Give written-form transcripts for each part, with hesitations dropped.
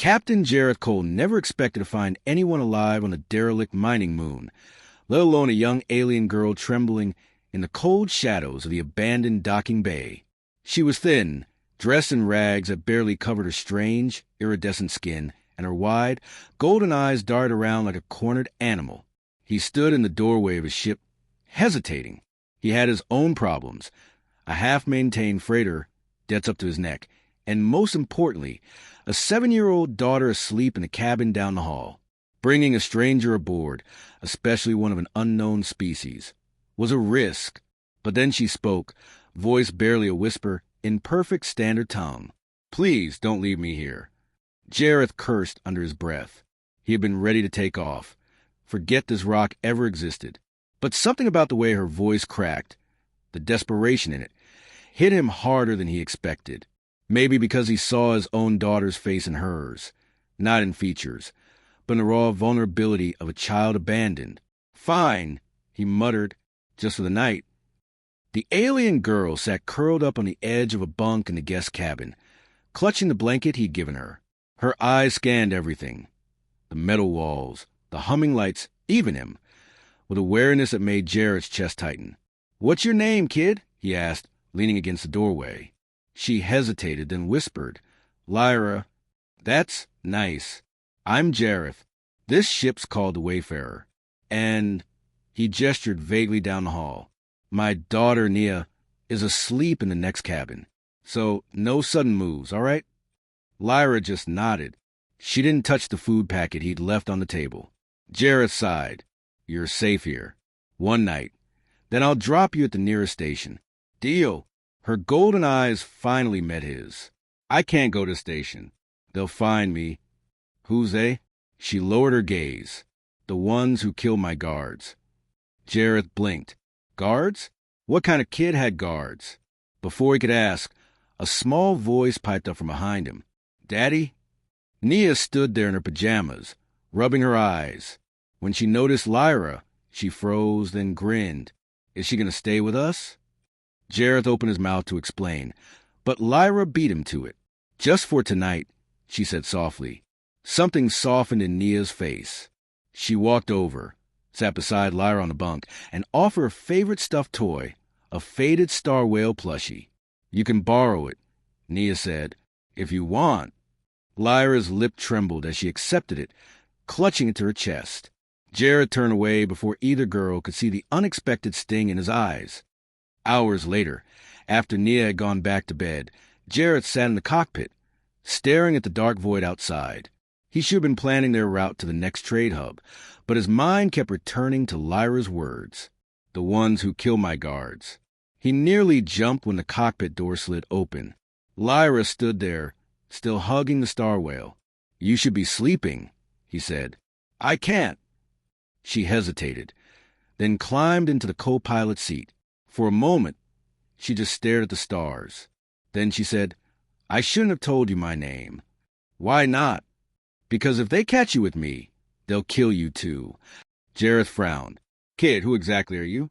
Captain Jareth Cole never expected to find anyone alive on a derelict mining moon, let alone a young alien girl trembling in the cold shadows of the abandoned docking bay. She was thin, dressed in rags that barely covered her strange, iridescent skin, and her wide, golden eyes darted around like a cornered animal. He stood in the doorway of his ship, hesitating. He had his own problems, a half-maintained freighter, debts up to his neck, and most importantly, a 7-year-old daughter asleep in a cabin down the hall. Bringing a stranger aboard, especially one of an unknown species, was a risk. But then she spoke, voice barely a whisper, in perfect standard tongue. "Please don't leave me here." Jareth cursed under his breath. He had been ready to take off, forget this rock ever existed. But something about the way her voice cracked, the desperation in it, hit him harder than he expected. Maybe because he saw his own daughter's face in hers, not in features, but in the raw vulnerability of a child abandoned. "Fine," he muttered, "just for the night." The alien girl sat curled up on the edge of a bunk in the guest cabin, clutching the blanket he'd given her. Her eyes scanned everything, the metal walls, the humming lights, even him, with awareness that made Jareth's chest tighten. "What's your name, kid?" he asked, leaning against the doorway. She hesitated, then whispered, "Lyra." "That's nice. I'm Jareth. This ship's called the Wayfarer. And," he gestured vaguely down the hall, "my daughter, Nia, is asleep in the next cabin. So no sudden moves, all right?" Lyra just nodded. She didn't touch the food packet he'd left on the table. Jareth sighed. "You're safe here. One night. Then I'll drop you at the nearest station." "Deal." Her golden eyes finally met his. "I can't go to the station. They'll find me." "Who's they?" She lowered her gaze. "The ones who kill my guards." Jareth blinked. "Guards? What kind of kid had guards?" Before he could ask, a small voice piped up from behind him. "Daddy?" Nia stood there in her pajamas, rubbing her eyes. When she noticed Lyra, she froze, then grinned. "Is she going to stay with us?" Jareth opened his mouth to explain, but Lyra beat him to it. "Just for tonight," she said softly. Something softened in Nia's face. She walked over, sat beside Lyra on the bunk, and offered her favorite stuffed toy, a faded star whale plushie. "You can borrow it," Nia said, "if you want." Lyra's lip trembled as she accepted it, clutching it to her chest. Jareth turned away before either girl could see the unexpected sting in his eyes. Hours later, after Nia had gone back to bed, Jareth sat in the cockpit, staring at the dark void outside. He should have been planning their route to the next trade hub, but his mind kept returning to Lyra's words. "The ones who kill my guards." He nearly jumped when the cockpit door slid open. Lyra stood there, still hugging the star whale. "You should be sleeping," he said. "I can't." She hesitated, then climbed into the co-pilot seat. For a moment, she just stared at the stars. Then she said, "I shouldn't have told you my name." "Why not?" "Because if they catch you with me, they'll kill you too." Jareth frowned. "Kid, who exactly are you?"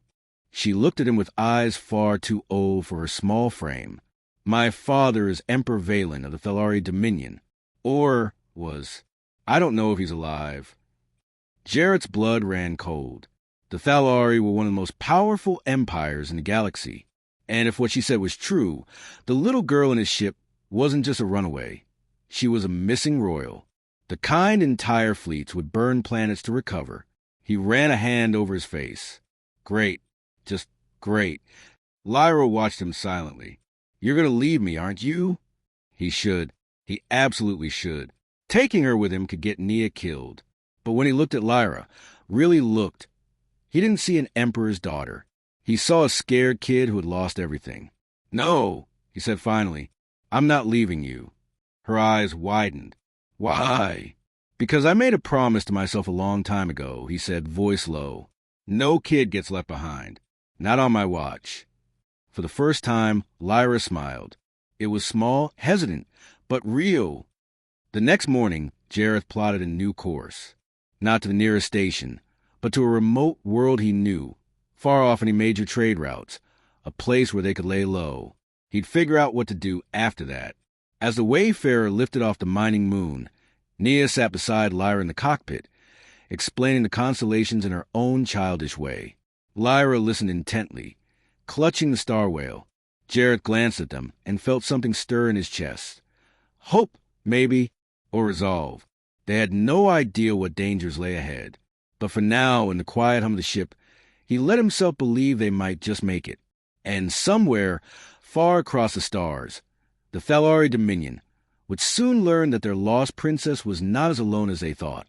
She looked at him with eyes far too old for her small frame. "My father is Emperor Valen of the Thalari Dominion. Or was. I don't know if he's alive." Jareth's blood ran cold. The Thalari were one of the most powerful empires in the galaxy. And if what she said was true, the little girl in his ship wasn't just a runaway. She was a missing royal. The kind entire fleets would burn planets to recover. He ran a hand over his face. "Great. Just great." Lyra watched him silently. "You're going to leave me, aren't you?" He should. He absolutely should. Taking her with him could get Nia killed. But when he looked at Lyra, really looked, he didn't see an emperor's daughter. He saw a scared kid who had lost everything. "No," he said finally, "I'm not leaving you." Her eyes widened. "Why?" "Because I made a promise to myself a long time ago," he said, voice low. "No kid gets left behind. Not on my watch." For the first time, Lyra smiled. It was small, hesitant, but real. The next morning, Jareth plotted a new course. Not to the nearest station, but to a remote world he knew, far off any major trade routes, a place where they could lay low. He'd figure out what to do after that. As the Wayfarer lifted off the mining moon, Nia sat beside Lyra in the cockpit, explaining the constellations in her own childish way. Lyra listened intently, clutching the star whale. Jarrett glanced at them and felt something stir in his chest. Hope, maybe, or resolve. They had no idea what dangers lay ahead. But for now, in the quiet hum of the ship, he let himself believe they might just make it. And somewhere, far across the stars, the Thalari Dominion would soon learn that their lost princess was not as alone as they thought.